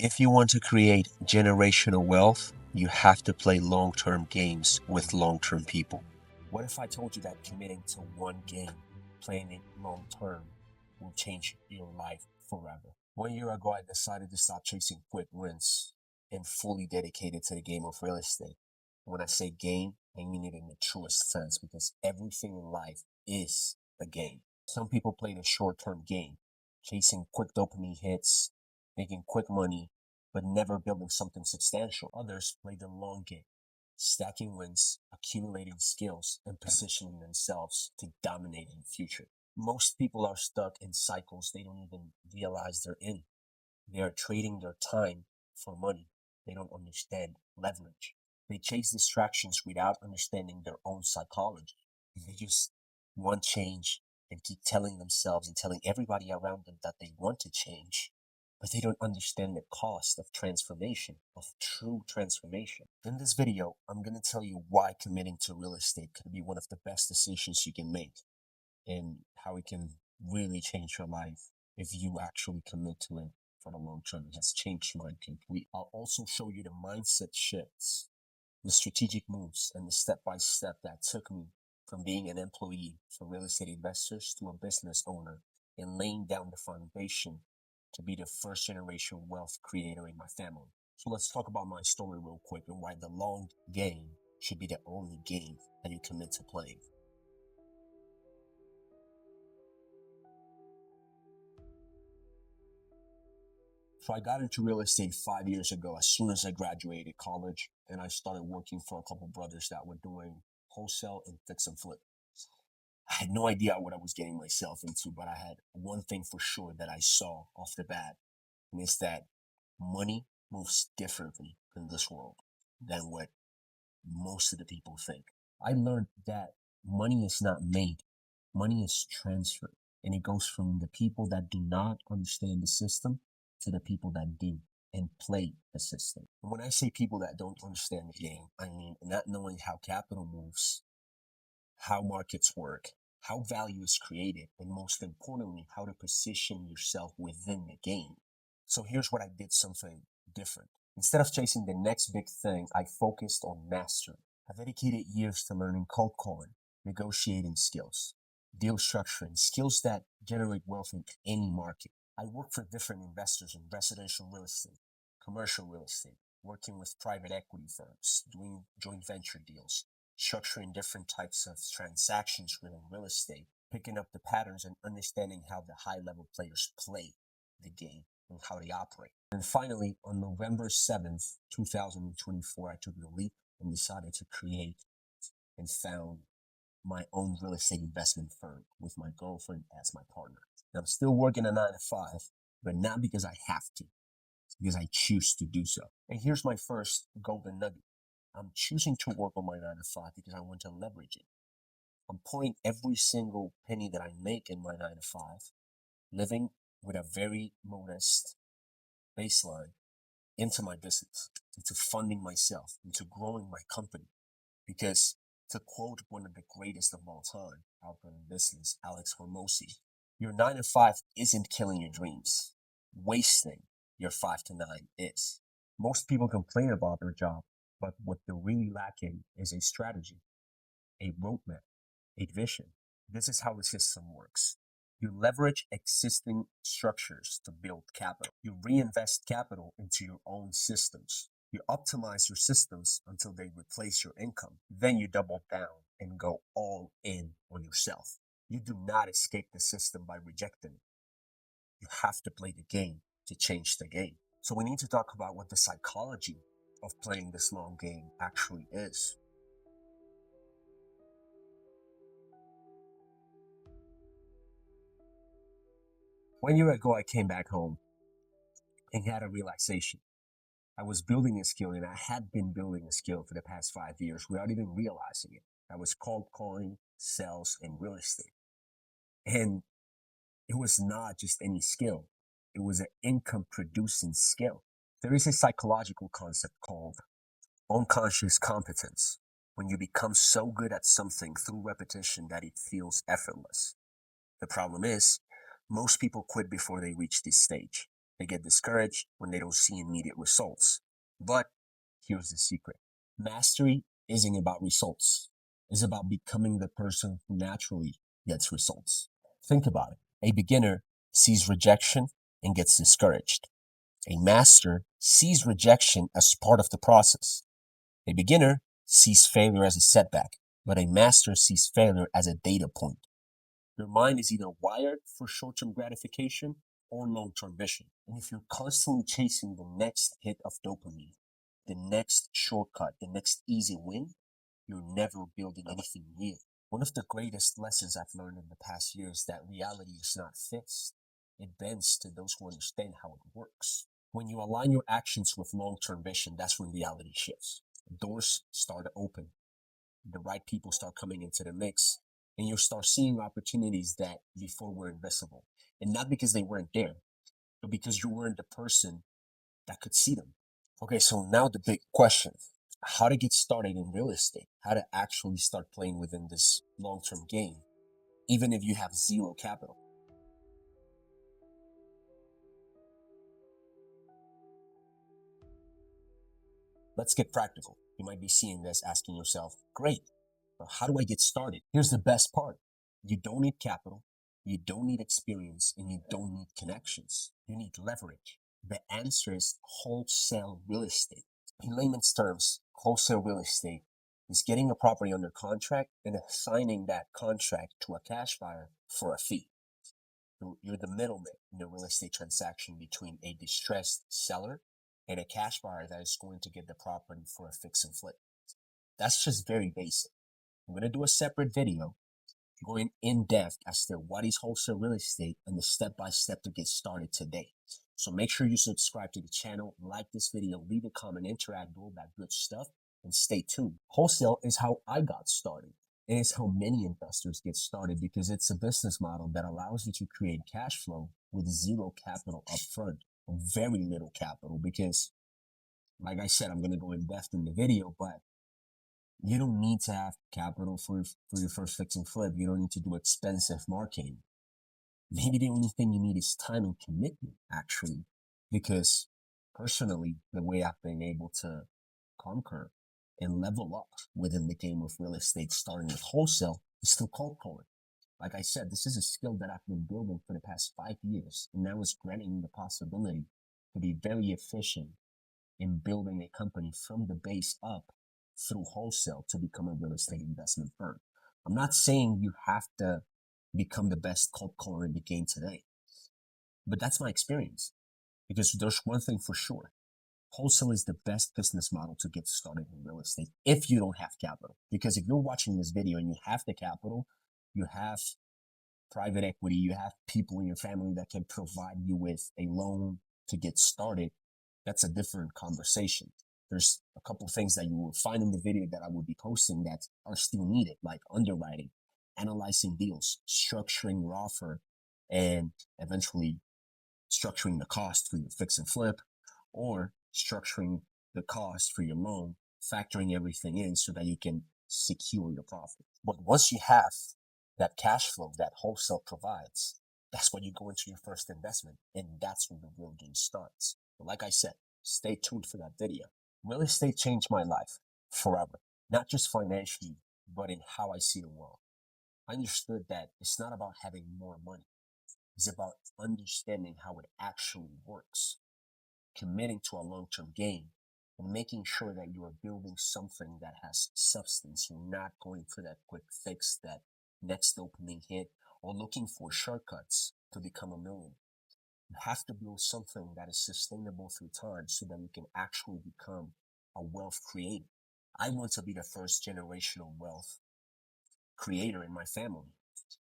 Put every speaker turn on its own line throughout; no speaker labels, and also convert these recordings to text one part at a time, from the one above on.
If you want to create generational wealth, you have to play long-term games with long-term people. What if I told you that committing to one game, playing it long-term, will change your life forever? 1 year ago, I decided to stop chasing quick wins and fully dedicated to the game of real estate. When I say game, I mean it in the truest sense because everything in life is a game. Some people play the short-term game, chasing quick dopamine hits, making quick money, but never building something substantial. Others play the long game, stacking wins, accumulating skills, and positioning themselves to dominate in the future. Most people are stuck in cycles they don't even realize they're in. They are trading their time for money. They don't understand leverage. They chase distractions without understanding their own psychology. They just want change and keep telling themselves and telling everybody around them that they want to change, but they don't understand the cost of transformation, of true transformation. In this video, I'm going to tell you why committing to real estate could be one of the best decisions you can make and how it can really change your life if you actually commit to it for the long term. It has changed mine completely. I'll also show you the mindset shifts, the strategic moves, and the step-by-step that took me from being an employee for real estate investors to a business owner and laying down the foundation to be the first generation wealth creator in my family. So let's talk about my story real quick and why the long game should be the only game that you commit to playing. So I got into real estate 5 years ago as soon as I graduated college, and I started working for a couple brothers that were doing wholesale and fix and flip. I had no idea what I was getting myself into, but I had one thing for sure that I saw off the bat, and it's that money moves differently in this world than what most of the people think. I learned that money is not made, money is transferred, and it goes from the people that do not understand the system to the people that do and play the system. And when I say people that don't understand the game, I mean not knowing how capital moves, how markets work, how value is created, and most importantly, how to position yourself within the game. So here's what I did something different. Instead of chasing the next big thing, I focused on mastery. I dedicated years to learning cold calling, negotiating skills, deal structuring, skills that generate wealth in any market. I worked for different investors in residential real estate, commercial real estate, working with private equity firms, doing joint venture deals, structuring different types of transactions within real estate, picking up the patterns and understanding how the high-level players play the game and how they operate. And finally, on November 7th, 2024, I took the leap and decided to create and found my own real estate investment firm with my girlfriend as my partner. And I'm still working a 9 to 5, but not because I have to. It's because I choose to do so. And here's my first golden nugget. I'm choosing to work on my 9 to 5 because I want to leverage it. I'm pouring every single penny that I make in my 9 to 5, living with a very modest baseline, into my business, into funding myself, into growing my company. Because to quote one of the greatest of all time out there in business, Alex Hormozy, your 9 to 5 isn't killing your dreams. Wasting your 5 to 9 is. Most people complain about their job, but what they're really lacking is a strategy, a roadmap, a vision. This is how the system works. You leverage existing structures to build capital. You reinvest capital into your own systems. You optimize your systems until they replace your income. Then you double down and go all in on yourself. You do not escape the system by rejecting it. You have to play the game to change the game. So we need to talk about what the psychology of playing this long game actually is. One year ago, I came back home and had a realization. I was building a skill, and I had been building a skill for the past 5 years without even realizing it. I was cold calling, sales, and real estate. And it was not just any skill. It was an income producing skill. There is a psychological concept called unconscious competence, when you become so good at something through repetition that it feels effortless. The problem is, most people quit before they reach this stage. They get discouraged when they don't see immediate results. But here's the secret: mastery isn't about results, it's about becoming the person who naturally gets results. Think about it. A beginner sees rejection and gets discouraged. A master sees rejection as part of the process. A beginner sees failure as a setback, but a master sees failure as a data point. Your mind is either wired for short term gratification or long term vision. And if you're constantly chasing the next hit of dopamine, the next shortcut, the next easy win, you're never building anything real. One of the greatest lessons I've learned in the past year is that reality is not fixed. It bends to those who understand how it works. When you align your actions with long term vision, that's when reality shifts. Doors start to open, the right people start coming into the mix, and you'll start seeing opportunities that before were invisible. And not because they weren't there, but because you weren't the person that could see them. Okay, so now the big question: how to get started in real estate, how to actually start playing within this long term game, even if you have zero capital. Let's get practical. You might be seeing this, asking yourself, great, but how do I get started? Here's the best part: you don't need capital, you don't need experience, and you don't need connections. You need leverage. The answer is wholesale real estate. In layman's terms, wholesale real estate is getting a property under contract and assigning that contract to a cash buyer for a fee. You're the middleman in the real estate transaction between a distressed seller and a cash buyer that is going to get the property for a fix and flip. That's just very basic. I'm going to do a separate video going in depth as to what is wholesale real estate and the step-by-step to get started today. So make sure you subscribe to the channel, like this video, leave a comment, interact, do all that good stuff, and stay tuned. Wholesale is how I got started. And it's how many investors get started because it's a business model that allows you to create cash flow with zero capital upfront, or very little capital. Because, like I said, I'm going to go in depth in the video, but you don't need to have capital for your first fix and flip. You don't need to do expensive marketing. Maybe the only thing you need is time and commitment, actually. Because personally, the way I've been able to conquer and level up within the game of real estate, starting with wholesale, is through cold calling. Like I said, this is a skill that I've been building for the past 5 years, and now it's granting me the possibility to be very efficient in building a company from the base up through wholesale to become a real estate investment firm. I'm not saying you have to become the best cold caller in the game today, but that's my experience. Because there's one thing for sure: wholesale is the best business model to get started in real estate if you don't have capital. Because if you're watching this video and you have the capital, you have private equity, you have people in your family that can provide you with a loan to get started, that's a different conversation. There's a couple of things that you will find in the video that I will be posting that are still needed, like underwriting, analyzing deals, structuring your offer, and eventually structuring the cost for your fix and flip, or structuring the cost for your loan, factoring everything in so that you can secure your profit. But once you have that cash flow that wholesale provides, that's when you go into your first investment, and that's when the real game starts. But like I said, stay tuned for that video. Real estate changed my life forever, not just financially, but in how I see the world. I understood that it's not about having more money. It's about understanding how it actually works, committing to a long-term gain, and making sure that you are building something that has substance. You're not going for that quick fix, that next dopamine hit, or looking for shortcuts to become a millionaire. You have to build something that is sustainable through time so that you can actually become a wealth creator. I want to be the first generational wealth creator in my family.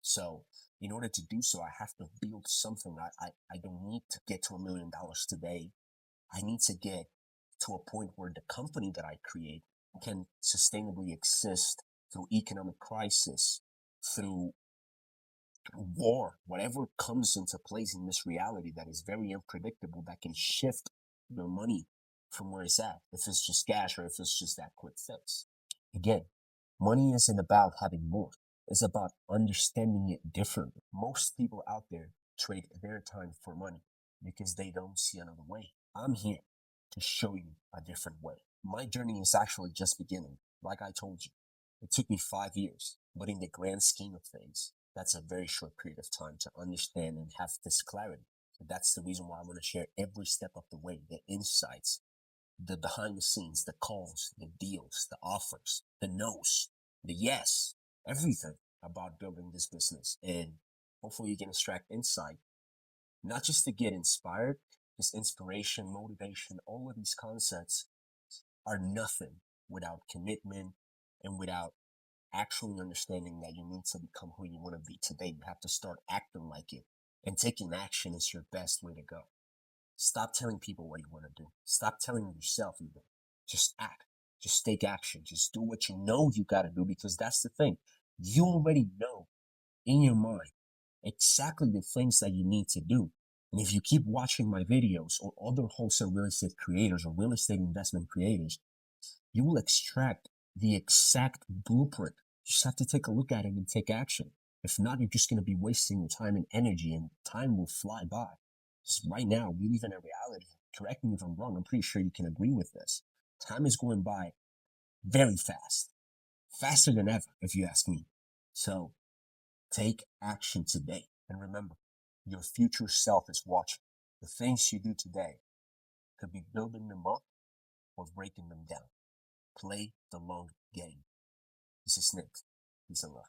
So in order to do so, I have to build something. I don't need to get to $1 million today. I need to get to a point where the company that I create can sustainably exist through economic crisis, through war, whatever comes into place in this reality that is very unpredictable, that can shift your money from where it's at, if it's just cash or if it's just that quick fix. Again, money isn't about having more. It's about understanding it differently. Most people out there trade their time for money. because they don't see another way. I'm here to show you a different way. My journey is actually just beginning. Like I told you, it took me 5 years, but in the grand scheme of things, that's a very short period of time to understand and have this clarity. So that's the reason why I want to share every step of the way, the insights, the behind the scenes, the calls, the deals, the offers, the no's, the yes, everything about building this business. And hopefully you can extract insight, not just to get inspired, just inspiration, motivation, all of these concepts are nothing without commitment and without actually understanding that you need to become who you want to be today. You have to start acting like it. And taking action is your best way to go. Stop telling people what you want to do. Stop telling yourself even. Just act. Just take action. Just do what you know you got to do, because that's the thing. You already know in your mind exactly the things that you need to do. And if you keep watching my videos or other wholesale real estate creators or real estate investment creators, you will extract the exact blueprint. You just have to take a look at it and take action. If not, you're just going to be wasting your time and energy, and time will fly by. Just right now, we live in a reality. Correct me if I'm wrong. I'm pretty sure you can agree with this. Time is going by very fast, faster than ever, if you ask me. So take action today. And remember, your future self is watching. The things you do today could be building them up or breaking them down. Play the long game. This is Nick. Peace and love.